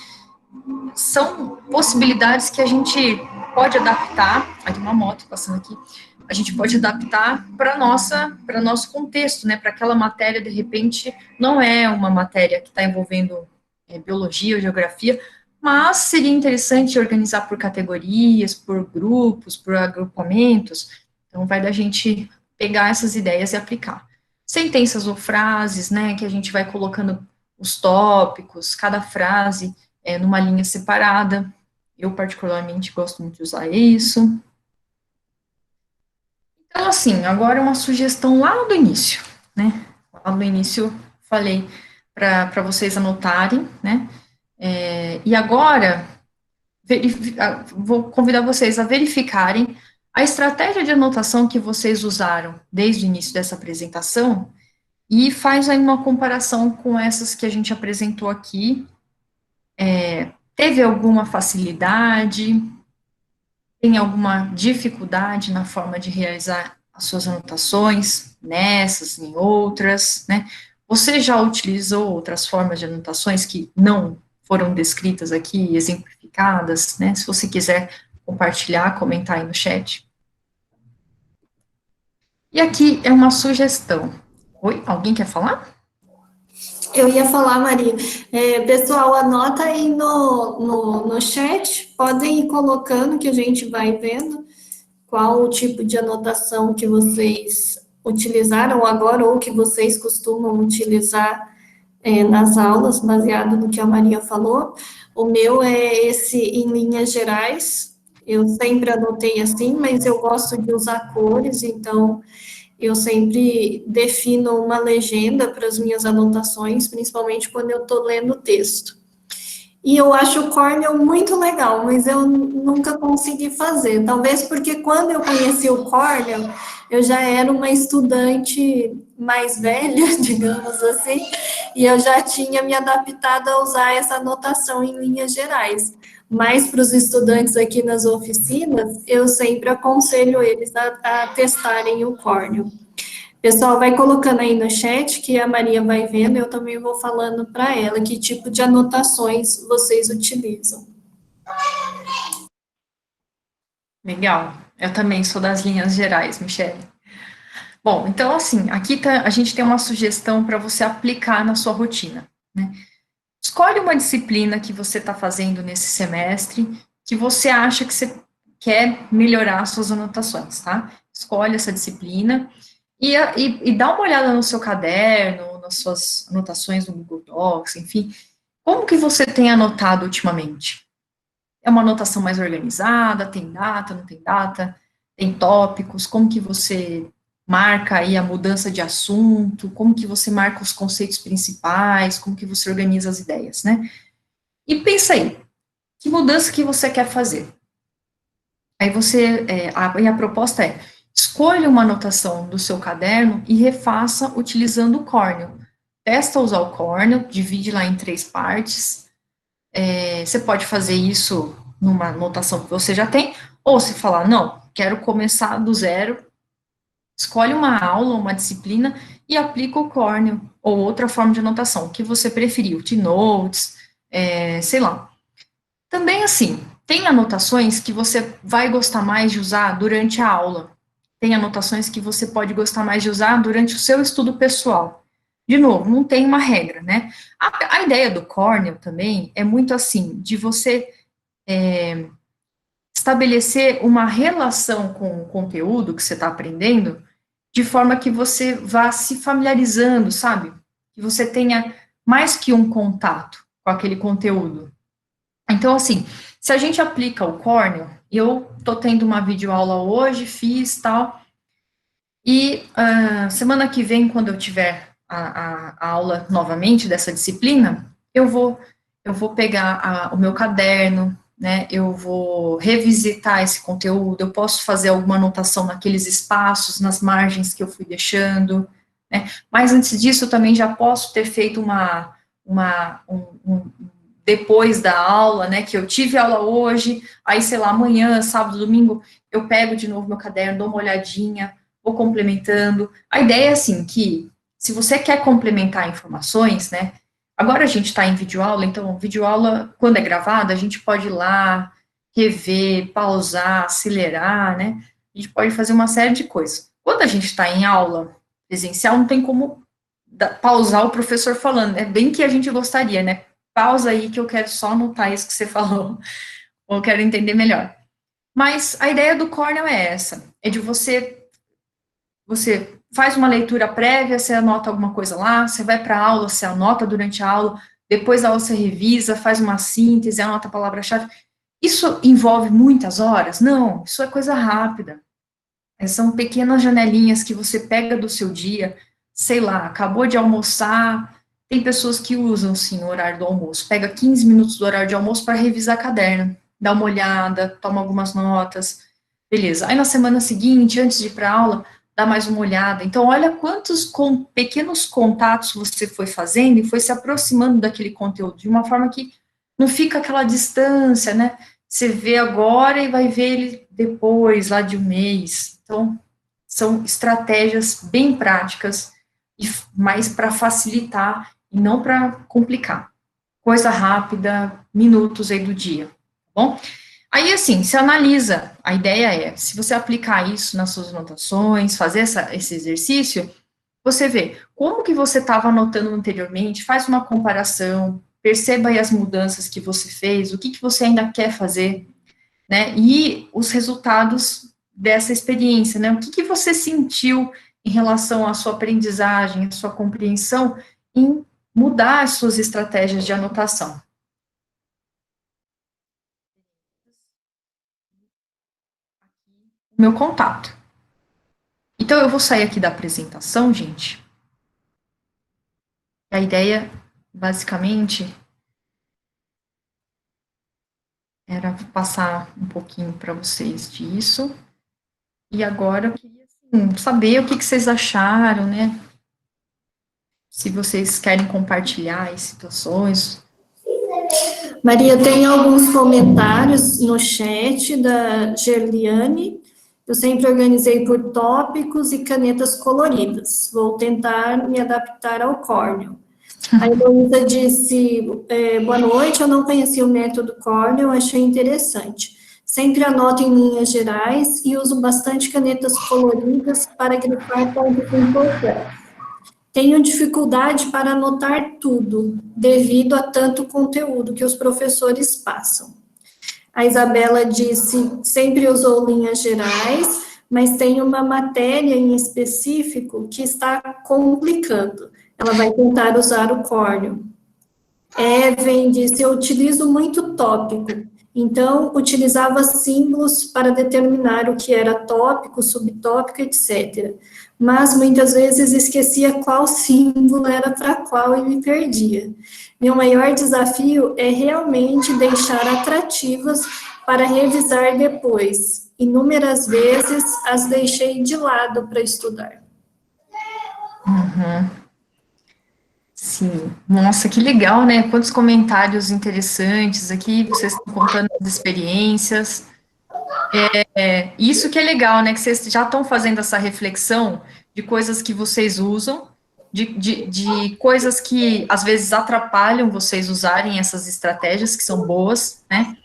são possibilidades que a gente pode adaptar, aqui uma moto passando aqui, a gente pode adaptar para nosso contexto, né, para aquela matéria, de repente, não é uma matéria que está envolvendo biologia ou geografia, mas seria interessante organizar por categorias, por grupos, por agrupamentos, então vai da gente pegar essas ideias e aplicar. Sentenças ou frases, né, que a gente vai colocando os tópicos, cada frase numa linha separada. Eu, particularmente, gosto muito de usar isso. Então, assim, agora uma sugestão lá do início, né? Lá no início, falei para vocês anotarem, né? E agora, vou convidar vocês a verificarem a estratégia de anotação que vocês usaram desde o início dessa apresentação e faz aí uma comparação com essas que a gente apresentou aqui. Teve alguma facilidade? Tem alguma dificuldade na forma de realizar as suas anotações nessas, em outras, né? Você já utilizou outras formas de anotações que não foram descritas aqui, exemplificadas, né? Se você quiser compartilhar, comentar aí no chat. E aqui é uma sugestão. Oi, alguém quer falar? Eu ia falar, Maria. Pessoal, anota aí no chat, podem ir colocando que a gente vai vendo qual o tipo de anotação que vocês utilizaram agora ou que vocês costumam utilizar nas aulas, baseado no que a Maria falou. O meu é esse em linhas gerais. Eu sempre anotei assim, mas eu gosto de usar cores, então eu sempre defino uma legenda para as minhas anotações, principalmente quando eu estou lendo o texto. E eu acho o Cornell muito legal, mas eu nunca consegui fazer. Talvez porque quando eu conheci o Cornell, eu já era uma estudante mais velha, digamos assim, e eu já tinha me adaptado a usar essa anotação em linhas gerais. Mas para os estudantes aqui nas oficinas, eu sempre aconselho eles a testarem o Cornell. Pessoal, vai colocando aí no chat que a Maria vai vendo, eu também vou falando para ela que tipo de anotações vocês utilizam. Legal. Eu também sou das linhas gerais, Michele. Bom, então assim, aqui a gente tem uma sugestão para você aplicar na sua rotina, né? Escolhe uma disciplina que você está fazendo nesse semestre, que você acha que você quer melhorar suas anotações, tá? Escolhe essa disciplina e dá uma olhada no seu caderno, nas suas anotações no Google Docs, enfim. Como que você tem anotado ultimamente? É uma anotação mais organizada? Tem data, não tem data? Tem tópicos? Como que você marca aí a mudança de assunto? Como que você marca os conceitos principais? Como que você organiza as ideias, né? E pensa aí, que mudança que você quer fazer? Aí a proposta é, escolha uma anotação do seu caderno e refaça utilizando o Cornell. Testa usar o Cornell, divide lá em 3 partes. Você pode fazer isso numa anotação que você já tem, ou se falar, não, quero começar do zero, escolhe uma aula, uma disciplina e aplica o Cornell, ou outra forma de anotação, que você preferiu, de notes, sei lá. Também, assim, tem anotações que você vai gostar mais de usar durante a aula. Tem anotações que você pode gostar mais de usar durante o seu estudo pessoal. De novo, não tem uma regra, né? A ideia do Cornell também é muito assim, de você estabelecer uma relação com o conteúdo que você está aprendendo, de forma que você vá se familiarizando, sabe? Que você tenha mais que um contato com aquele conteúdo. Então, assim, se a gente aplica o Cornell, eu tô tendo uma videoaula hoje, fiz tal, e semana que vem, quando eu tiver a aula novamente dessa disciplina, eu vou pegar o meu caderno, né, eu vou revisitar esse conteúdo, eu posso fazer alguma anotação naqueles espaços, nas margens que eu fui deixando, né, mas antes disso, eu também já posso ter feito depois da aula, né, que eu tive aula hoje, aí, sei lá, amanhã, sábado, domingo, eu pego de novo meu caderno, dou uma olhadinha, vou complementando. A ideia é, assim, que se você quer complementar informações, né, agora a gente está em videoaula, então, videoaula, quando é gravada, a gente pode ir lá, rever, pausar, acelerar, né, a gente pode fazer uma série de coisas. Quando a gente está em aula presencial, não tem como pausar o professor falando, é bem que a gente gostaria, né, pausa aí que eu quero só anotar isso que você falou, ou quero entender melhor. Mas a ideia do Cornell é essa, é de você faz uma leitura prévia, você anota alguma coisa lá, você vai para a aula, você anota durante a aula, depois da aula você revisa, faz uma síntese, anota a palavra-chave. Isso envolve muitas horas? Não, isso é coisa rápida. São pequenas janelinhas que você pega do seu dia, sei lá, acabou de almoçar, tem pessoas que usam, sim, o horário do almoço, pega 15 minutos do horário de almoço para revisar caderno, dá uma olhada, toma algumas notas, beleza. Aí na semana seguinte, antes de ir para a aula, dá mais uma olhada. Então, olha quantos pequenos contatos você foi fazendo e foi se aproximando daquele conteúdo, de uma forma que não fica aquela distância, né? Você vê agora e vai ver ele depois, lá de um mês. Então, são estratégias bem práticas, e mais para facilitar e não para complicar. Coisa rápida, minutos aí do dia, tá bom? Aí, assim, se analisa, a ideia é, se você aplicar isso nas suas anotações, fazer esse exercício, você vê como que você estava anotando anteriormente, faz uma comparação, perceba aí as mudanças que você fez, o que você ainda quer fazer, né, e os resultados dessa experiência, né, o que você sentiu em relação à sua aprendizagem, à sua compreensão, em mudar as suas estratégias de anotação. Meu contato. Então, eu vou sair aqui da apresentação, gente. A ideia, basicamente, era passar um pouquinho para vocês disso. E agora eu queria saber o que vocês acharam, né? Se vocês querem compartilhar as situações. Maria, tem alguns comentários no chat da Gerliane. Eu sempre organizei por tópicos e canetas coloridas. Vou tentar me adaptar ao Cornell. A Heloísa disse, boa noite, eu não conhecia o método Cornell, achei interessante. Sempre anoto em linhas gerais e uso bastante canetas coloridas para grifar pontos importantes. Tenho dificuldade para anotar tudo, devido a tanto conteúdo que os professores passam. A Isabela disse, sempre usou linhas gerais, mas tem uma matéria em específico que está complicando. Ela vai tentar usar o Cornell. Evan disse, eu utilizo muito tópico, então utilizava símbolos para determinar o que era tópico, subtópico, etc. Mas muitas vezes esquecia qual símbolo era para qual e me perdia. Meu maior desafio é realmente deixar atrativas para revisar depois. Inúmeras vezes as deixei de lado para estudar. Uhum. Sim, nossa, que legal, né? Quantos comentários interessantes aqui, vocês estão contando as experiências. Isso que é legal, né? Que vocês já estão fazendo essa reflexão de coisas que vocês usam, de coisas que às vezes atrapalham vocês usarem essas estratégias que são boas, né?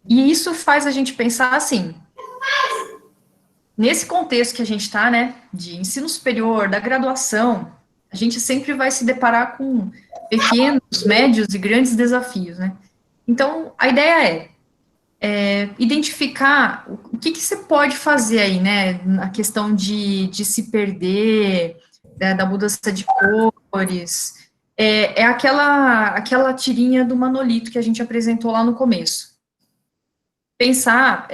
E isso faz a gente pensar assim, nesse contexto que a gente está, né, de ensino superior, da graduação, a gente sempre vai se deparar com pequenos, médios e grandes desafios, né? Então, a ideia é identificar o que você pode fazer aí, né, na questão de se perder, né, da mudança de cores, é aquela tirinha do Manolito que a gente apresentou lá no começo. Pensar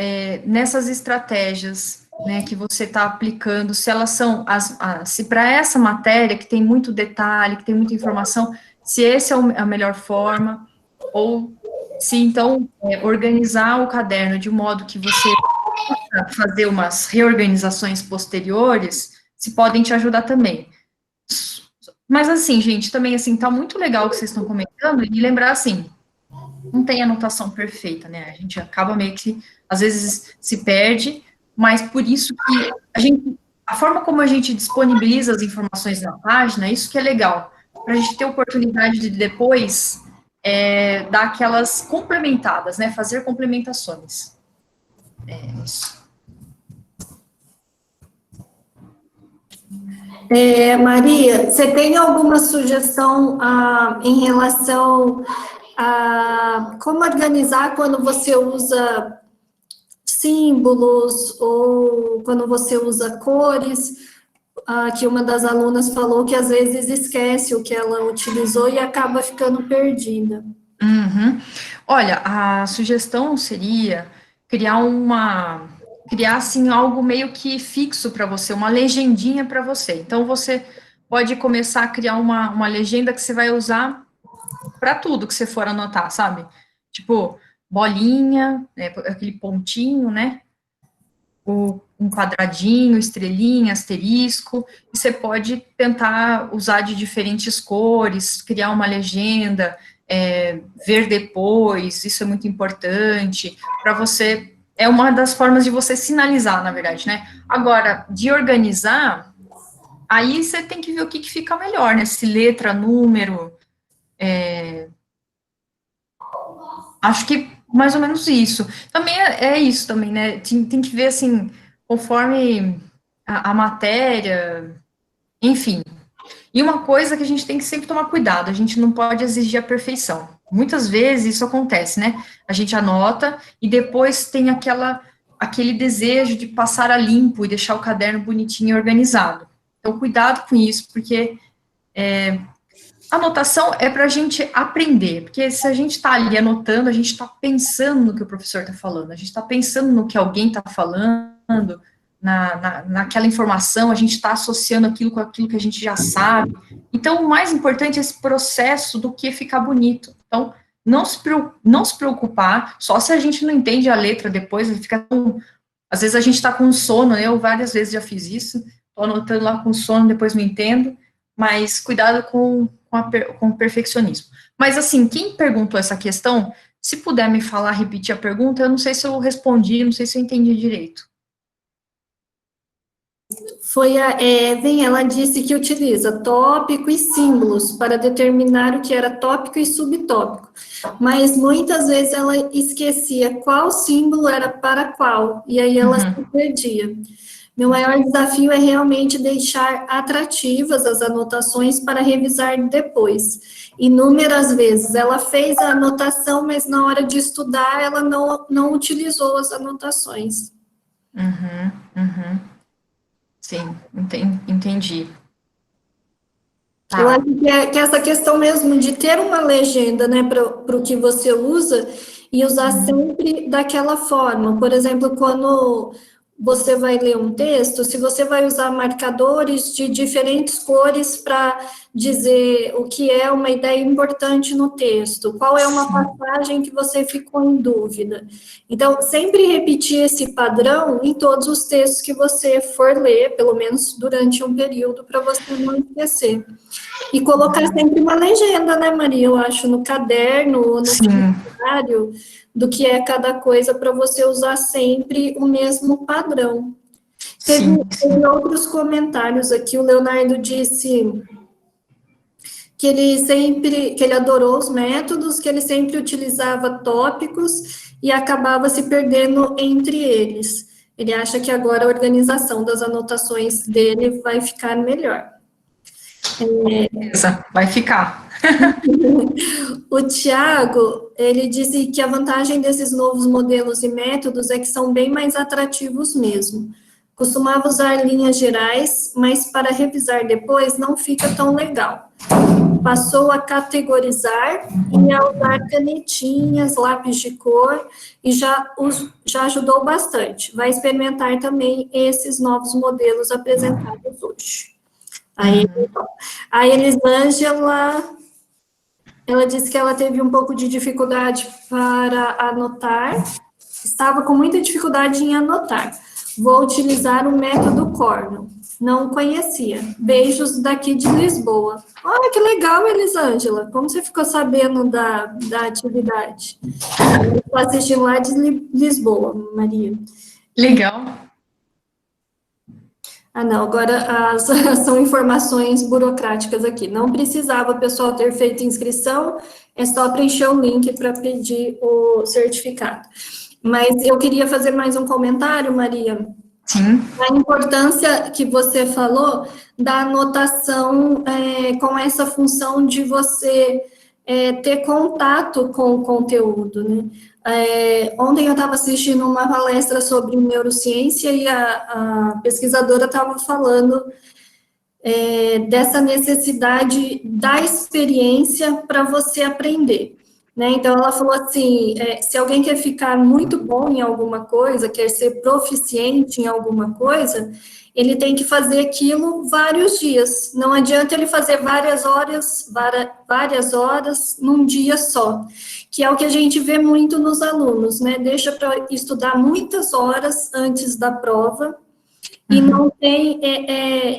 nessas estratégias, né, que você está aplicando, se elas são, se para essa matéria que tem muito detalhe, que tem muita informação, se essa é a melhor forma, ou se então organizar o caderno de um modo que você possa fazer umas reorganizações posteriores, se podem te ajudar também. Mas assim, gente, também assim, tá muito legal o que vocês estão comentando, e lembrar assim, não tem anotação perfeita, né? A gente acaba meio que, às vezes, se perde, mas por isso que a forma como a gente disponibiliza as informações na página, isso que é legal, para a gente ter oportunidade de depois dar aquelas complementadas, né? Fazer complementações. Isso. Maria, você tem alguma sugestão em relação a como organizar quando você usa símbolos ou quando você usa cores? Que uma das alunas falou que às vezes esquece o que ela utilizou e acaba ficando perdida. Uhum. Olha, a sugestão seria criar assim algo meio que fixo para você, uma legendinha para você. Então você pode começar a criar uma legenda que você vai usar para tudo que você for anotar, sabe? Tipo, bolinha, aquele pontinho, né? Ou um quadradinho, estrelinha, asterisco, e você pode tentar usar de diferentes cores, criar uma legenda, ver depois, isso é muito importante, para você é uma das formas de você sinalizar, na verdade, né? Agora, de organizar, aí você tem que ver o que fica melhor, né? Se letra, número, acho que mais ou menos isso. Também é isso também, né? Tem que ver, assim, conforme a matéria, enfim. E uma coisa que a gente tem que sempre tomar cuidado, a gente não pode exigir a perfeição. Muitas vezes isso acontece, né? A gente anota e depois tem aquele desejo de passar a limpo e deixar o caderno bonitinho e organizado. Então, cuidado com isso, porque anotação é para a gente aprender, porque se a gente está ali anotando, a gente está pensando no que o professor está falando, a gente está pensando no que alguém está falando, naquela informação, a gente está associando aquilo com aquilo que a gente já sabe. Então, o mais importante é esse processo do que ficar bonito. Então, não se preocupar, só se a gente não entende a letra depois, fica às vezes a gente está com sono, eu várias vezes já fiz isso, estou anotando lá com sono, depois não entendo, mas cuidado com o perfeccionismo. Mas, assim, quem perguntou essa questão, se puder me falar, repetir a pergunta, eu não sei se eu respondi, não sei se eu entendi direito. Foi a Evan, ela disse que utiliza tópico e símbolos para determinar o que era tópico e subtópico, mas muitas vezes ela esquecia qual símbolo era para qual, e aí ela se perdia. Meu maior desafio é realmente deixar atrativas as anotações para revisar depois. Inúmeras vezes ela fez a anotação, mas na hora de estudar ela não utilizou as anotações. Sim, entendi. Eu Tá. acho que essa questão mesmo de ter uma legenda, né, para o que você usa e usar sempre daquela forma. Por exemplo, quando você vai ler um texto, se você vai usar marcadores de diferentes cores para dizer o que é uma ideia importante no texto, qual é uma Sim, passagem que você ficou em dúvida. Então, sempre repetir esse padrão em todos os textos que você for ler, pelo menos durante um período, para você não esquecer. E colocar sempre uma legenda, né, Maria? Eu acho, no caderno ou no sim, comentário do que é cada coisa para você usar sempre o mesmo padrão. Teve outros comentários aqui, o Leonardo disse que ele adorou os métodos, que ele sempre utilizava tópicos e acabava se perdendo entre eles. Ele acha que agora a organização das anotações dele vai ficar melhor. beleza, vai ficar. O Tiago, ele disse que a vantagem desses novos modelos e métodos é que são bem mais atrativos mesmo. Costumava usar linhas gerais, mas para revisar depois não fica tão legal. Passou a categorizar e a usar canetinhas, lápis de cor, e já ajudou bastante. Vai experimentar também esses novos modelos apresentados hoje. Aí, a Elisângela, ela disse que ela teve um pouco de dificuldade para anotar, estava com muita dificuldade em anotar. Vou utilizar o método Cornell. Não conhecia. Beijos daqui de Lisboa. Olha que legal, Elisângela. Como você ficou sabendo da atividade? Estou assistindo lá de Lisboa, Maria. Legal. Ah, não, agora são informações burocráticas aqui. Não precisava o pessoal ter feito inscrição, é só preencher o link para pedir o certificado. Mas eu queria fazer mais um comentário, Maria. Sim. A importância que você falou da anotação com essa função de você ter contato com o conteúdo, né? Ontem eu estava assistindo uma palestra sobre neurociência e a pesquisadora estava falando dessa necessidade da experiência para você aprender. Né? Então, ela falou assim, se alguém quer ficar muito bom em alguma coisa, quer ser proficiente em alguma coisa, ele tem que fazer aquilo vários dias. Não adianta ele fazer várias horas num dia só, que é o que a gente vê muito nos alunos, né? Deixa para estudar muitas horas antes da prova, e não tem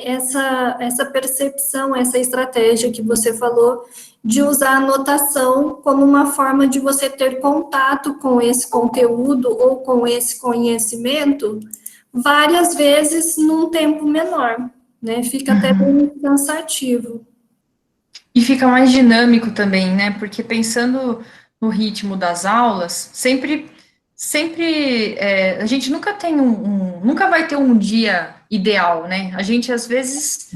essa percepção, essa estratégia que você falou de usar a anotação como uma forma de você ter contato com esse conteúdo ou com esse conhecimento várias vezes num tempo menor, né? Fica até bem cansativo. E fica mais dinâmico também, né? Porque pensando no ritmo das aulas, a gente nunca tem nunca vai ter um dia ideal, né? A gente às vezes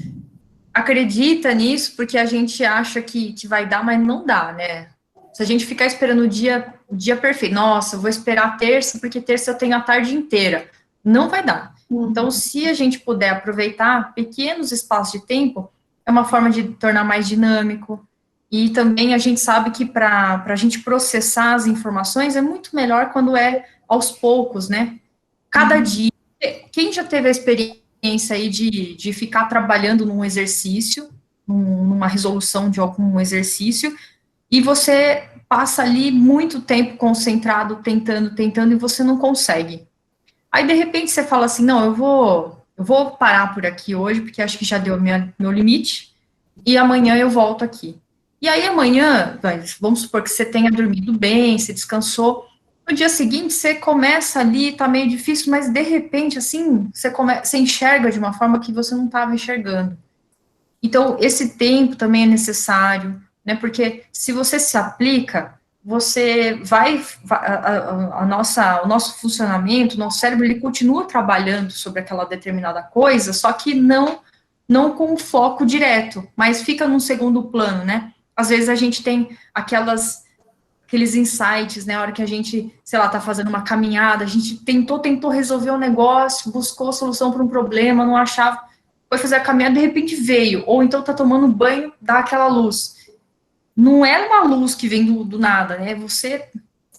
acredita nisso porque a gente acha que vai dar, mas não dá, né? Se a gente ficar esperando o dia perfeito, nossa, eu vou esperar terça, porque terça eu tenho a tarde inteira. Não vai dar. Então, se a gente puder aproveitar pequenos espaços de tempo, é uma forma de tornar mais dinâmico. E também a gente sabe que para a gente processar as informações é muito melhor quando é aos poucos, né? Cada dia. Quem já teve a experiência aí de ficar trabalhando num exercício, numa resolução de algum exercício, e você passa ali muito tempo concentrado, tentando, e você não consegue. Aí, de repente, você fala assim, não, eu vou parar por aqui hoje, porque acho que já deu meu limite, e amanhã eu volto aqui. E aí, amanhã, vamos supor que você tenha dormido bem, você descansou, no dia seguinte, você começa ali, tá meio difícil, mas de repente, assim, você enxerga de uma forma que você não estava enxergando. Então, esse tempo também é necessário, né? Porque se você se aplica, você o nosso funcionamento, o nosso cérebro, ele continua trabalhando sobre aquela determinada coisa, só que não com foco direto, mas fica num segundo plano, né? Às vezes a gente tem aqueles insights, né? A hora que a gente, sei lá, tá fazendo uma caminhada, a gente tentou resolver um negócio, buscou a solução para um problema, não achava, foi fazer a caminhada, de repente veio, ou então tá tomando banho, dá aquela luz. Não é uma luz que vem do nada, né? Você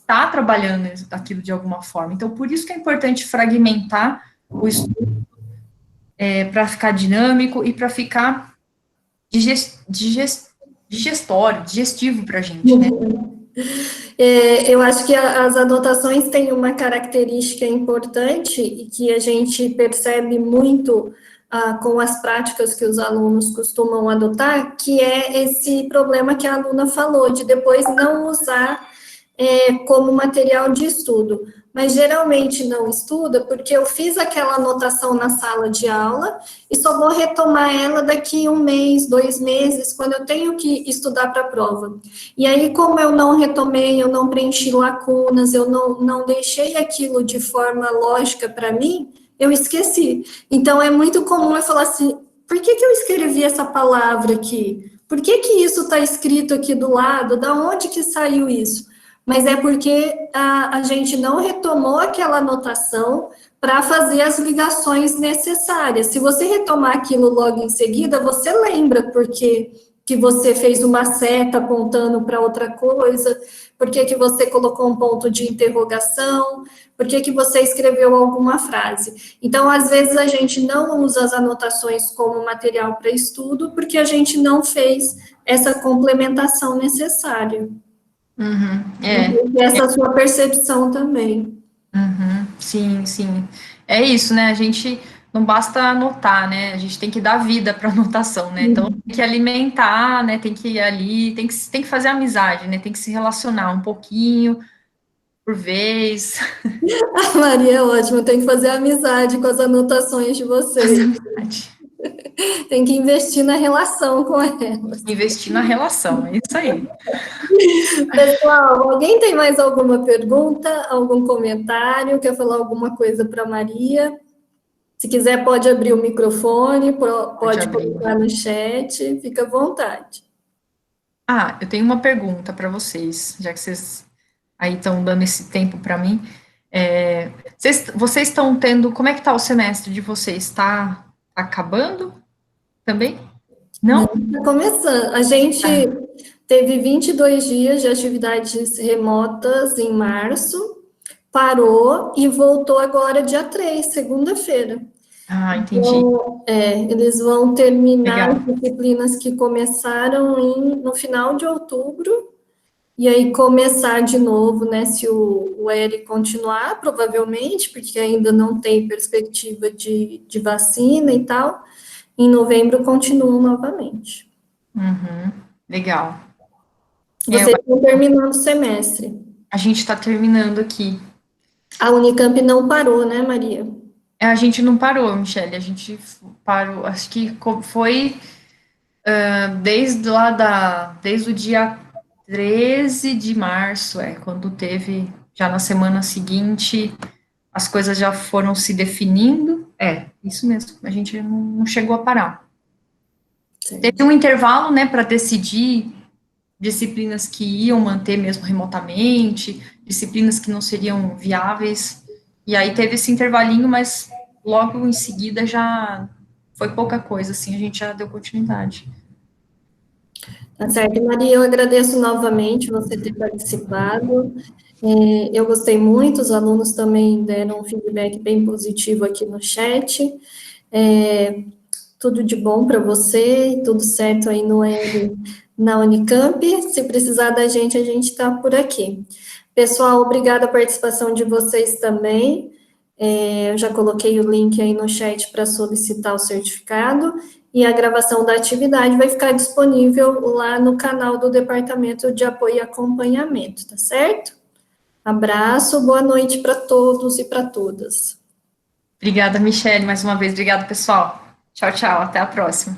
tá trabalhando aquilo de alguma forma. Então, por isso que é importante fragmentar o estudo para ficar dinâmico e para ficar digestivo para a gente, né? Eu acho que as anotações têm uma característica importante e que a gente percebe muito com as práticas que os alunos costumam adotar, que é esse problema que a aluna falou, de depois não usar como material de estudo. Mas geralmente não estuda porque eu fiz aquela anotação na sala de aula e só vou retomar ela daqui 1 mês, 2 meses, quando eu tenho que estudar para a prova. E aí, como eu não retomei, eu não preenchi lacunas, eu não deixei aquilo de forma lógica para mim, eu esqueci. Então, é muito comum eu falar assim, por que eu escrevi essa palavra aqui? Por que isso está escrito aqui do lado? Da onde que saiu isso? Mas é porque a gente não retomou aquela anotação para fazer as ligações necessárias. Se você retomar aquilo logo em seguida, você lembra porque que você fez uma seta apontando para outra coisa, por que você colocou um ponto de interrogação, por que você escreveu alguma frase. Então, às vezes, a gente não usa as anotações como material para estudo, porque a gente não fez essa complementação necessária. Uhum, Essa é a sua percepção também. sim, sim. É isso, né? A gente não basta anotar, né? A gente tem que dar vida para anotação, né? Então tem que alimentar, né? Tem que ir ali, tem que fazer amizade, né? Tem que se relacionar um pouquinho por vez. A Maria é ótima, tem que fazer amizade com as anotações de Fazer vocês. amizade. Tem que investir na relação com elas. Investir na relação, é isso aí. Pessoal, alguém tem mais alguma pergunta, algum comentário? Quer falar alguma coisa para Maria? Se quiser, pode abrir o microfone, Pode pode abrir. colocar no chat, fica à vontade. Ah, eu tenho uma pergunta para vocês, já que vocês aí estão dando esse tempo para mim. Vocês estão tendo. Como é que está o semestre de vocês? Está acabando também? Não, Não? está começando. A gente teve 22 dias de atividades remotas em março, parou e voltou agora dia 3, segunda-feira. Ah, entendi. Então, eles vão terminar Legal. as disciplinas que começaram no final de outubro, e aí começar de novo, né? Se o L continuar, provavelmente, porque ainda não tem perspectiva de vacina e tal, em novembro continuam novamente. Uhum, legal. Vocês estão terminando o semestre. A gente está terminando aqui. A Unicamp não parou, né, Maria? A gente não parou, Michele, a gente parou, acho que foi desde o dia 13 de março, quando teve, já na semana seguinte, as coisas já foram se definindo, isso mesmo, a gente não chegou a parar. Sim. Teve um intervalo, né, para decidir disciplinas que iam manter mesmo remotamente, disciplinas que não seriam viáveis, e aí teve esse intervalinho, mas logo em seguida já foi pouca coisa, assim, a gente já deu continuidade. Tá certo, Maria, eu agradeço novamente você ter participado. Eu gostei muito, os alunos também deram um feedback bem positivo aqui no chat. Tudo de bom para você, tudo certo aí no L na Unicamp. Se precisar da gente, a gente está por aqui. Pessoal, obrigada a participação de vocês também. Eu já coloquei o link aí no chat para solicitar o certificado e a gravação da atividade vai ficar disponível lá no canal do Departamento de Apoio e Acompanhamento, tá certo? Abraço, boa noite para todos e para todas. Obrigada, Michele, mais uma vez. Obrigada, pessoal. Tchau, tchau. Até a próxima.